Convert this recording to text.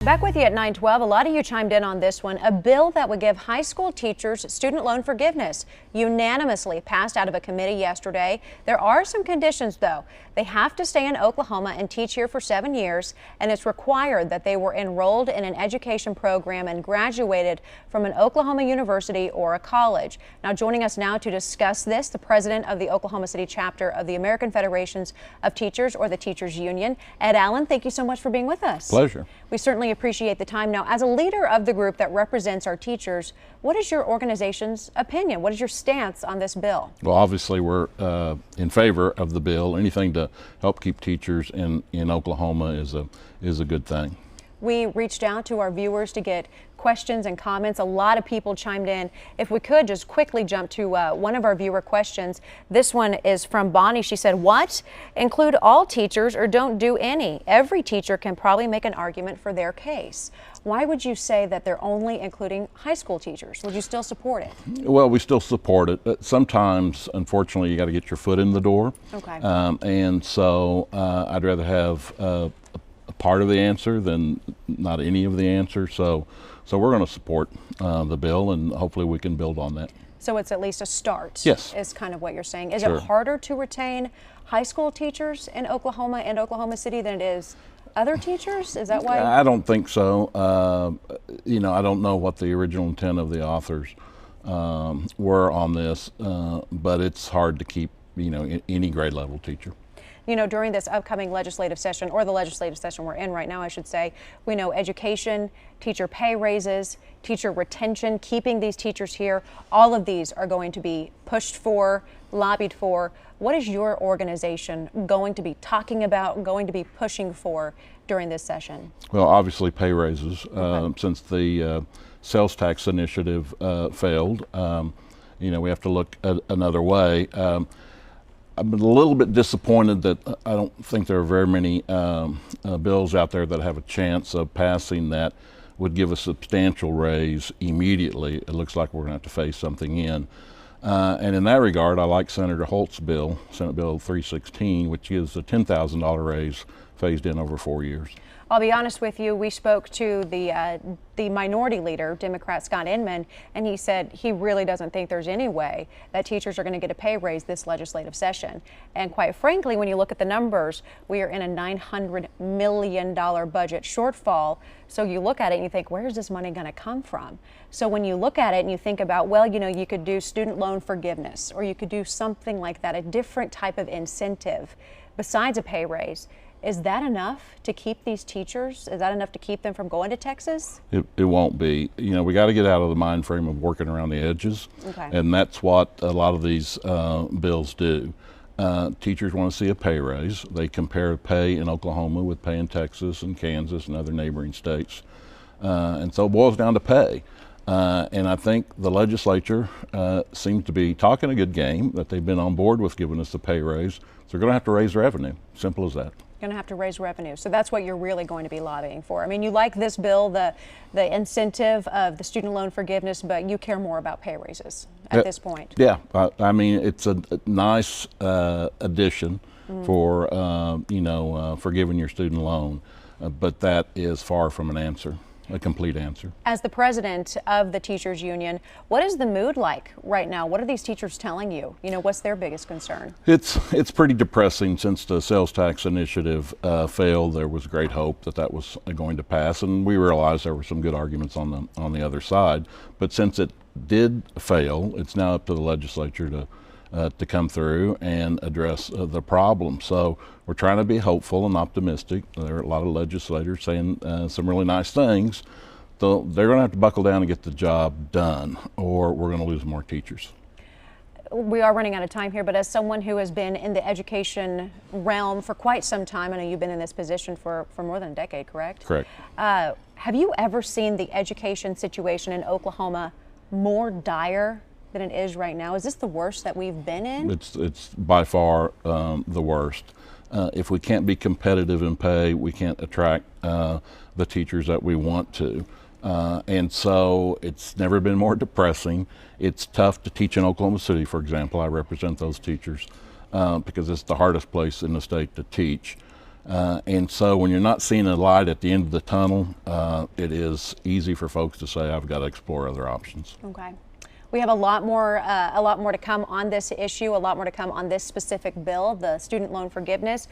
Back with you at 9:12. A lot of you chimed in on this one. A bill that would give high school teachers student loan forgiveness unanimously passed out of a committee yesterday. There are some conditions, though. They have to stay in Oklahoma and teach here for 7 years, and it's required that they were enrolled in an education program and graduated from an Oklahoma university or a college. Now, joining us now to discuss this, the president of the Oklahoma City chapter of the American Federations of Teachers, or the Teachers Union, Ed Allen. Thank you so much for being with us. Pleasure. We certainly appreciate the time. Now, as a leader of the group that represents our teachers, what is your organization's opinion? What is your stance on this bill? Well, obviously we're in favor of the bill. Anything to help keep teachers in Oklahoma is a good thing. We reached out to our viewers to get questions and comments. A lot of people chimed in. If we could just quickly jump to one of our viewer questions. This one is from Bonnie. She said, "What? Include all teachers or don't do any? Every teacher can probably make an argument for their case." Why would you say that they're only including high school teachers? Would you still support it? Well, we still support it. But sometimes, unfortunately, you got to get your foot in the door. Okay. And so I'd rather have a part of the answer than not any of the answer. So we're going to support the bill, and hopefully we can build on that. So it's at least a start. Yes. Is kind of what you're saying. Is Sure. it harder to retain high school teachers in Oklahoma and Oklahoma City than it is other teachers? Is that why? I don't think so. I don't know what the original intent of the authors were on this, but it's hard to keep, any grade level teacher. During this upcoming legislative session, or the legislative session we're in right now, I should say, we know education, teacher pay raises, teacher retention, keeping these teachers here, all of these are going to be pushed for, lobbied for. What is your organization going to be talking about, going to be pushing for during this session? Well, obviously pay raises. Since the sales tax initiative failed, we have to look at another way. I'm a little bit disappointed that I don't think there are very many bills out there that have a chance of passing that would give a substantial raise immediately. It looks like we're going to have to phase something in. And in that regard, I like Senator Holt's bill, Senate Bill 316, which gives a $10,000 raise phased in over 4 years. I'll be honest with you, we spoke to the minority leader, Democrat Scott Inman, and he said he really doesn't think there's any way that teachers are going to get a pay raise this legislative session. And quite frankly, when you look at the numbers, we are in a $900 million budget shortfall. So you look at it and you think, where's this money going to come from? So when you look at it and you think about, well, you could do student loan forgiveness, or you could do something like that, a different type of incentive besides a pay raise. Is that enough to keep these teachers? Is that enough to keep them from going to Texas? It won't be. We got to get out of the mind frame of working around the edges. Okay. And that's what a lot of these bills do. Teachers want to see a pay raise. They compare pay in Oklahoma with pay in Texas and Kansas and other neighboring states. And so it boils down to pay. And I think the legislature seems to be talking a good game, that they've been on board with giving us a pay raise. So they're going to have to raise revenue. Simple as that. Going to have to raise revenue. So that's what you're really going to be lobbying for. I mean, you like this bill, the incentive of the student loan forgiveness, but you care more about pay raises at this point. Yeah, I mean, it's a nice addition for, forgiving your student loan, but that is far from an answer. A complete answer. As the president of the Teachers Union, what is the mood like right now? What are these teachers telling you? What's their biggest concern? It's pretty depressing. Since the sales tax initiative failed, there was great hope that was going to pass, and we realized there were some good arguments on the other side. But since it did fail, it's now up to the legislature to come through and address the problem. So we're trying to be hopeful and optimistic. There are a lot of legislators saying some really nice things. So they're going to have to buckle down and get the job done, or we're going to lose more teachers. We are running out of time here, but as someone who has been in the education realm for quite some time, I know you've been in this position for more than a decade, correct? Correct. Have you ever seen the education situation in Oklahoma more dire than it is right now? Is this the worst that we've been in? It's by far the worst. If we can't be competitive in pay, we can't attract the teachers that we want to. And so it's never been more depressing. It's tough to teach in Oklahoma City, for example. I represent those teachers because it's the hardest place in the state to teach. And so when you're not seeing a light at the end of the tunnel, it is easy for folks to say, I've got to explore other options. Okay. We have a lot more to come on this issue, a lot more to come on this specific bill, the student loan forgiveness.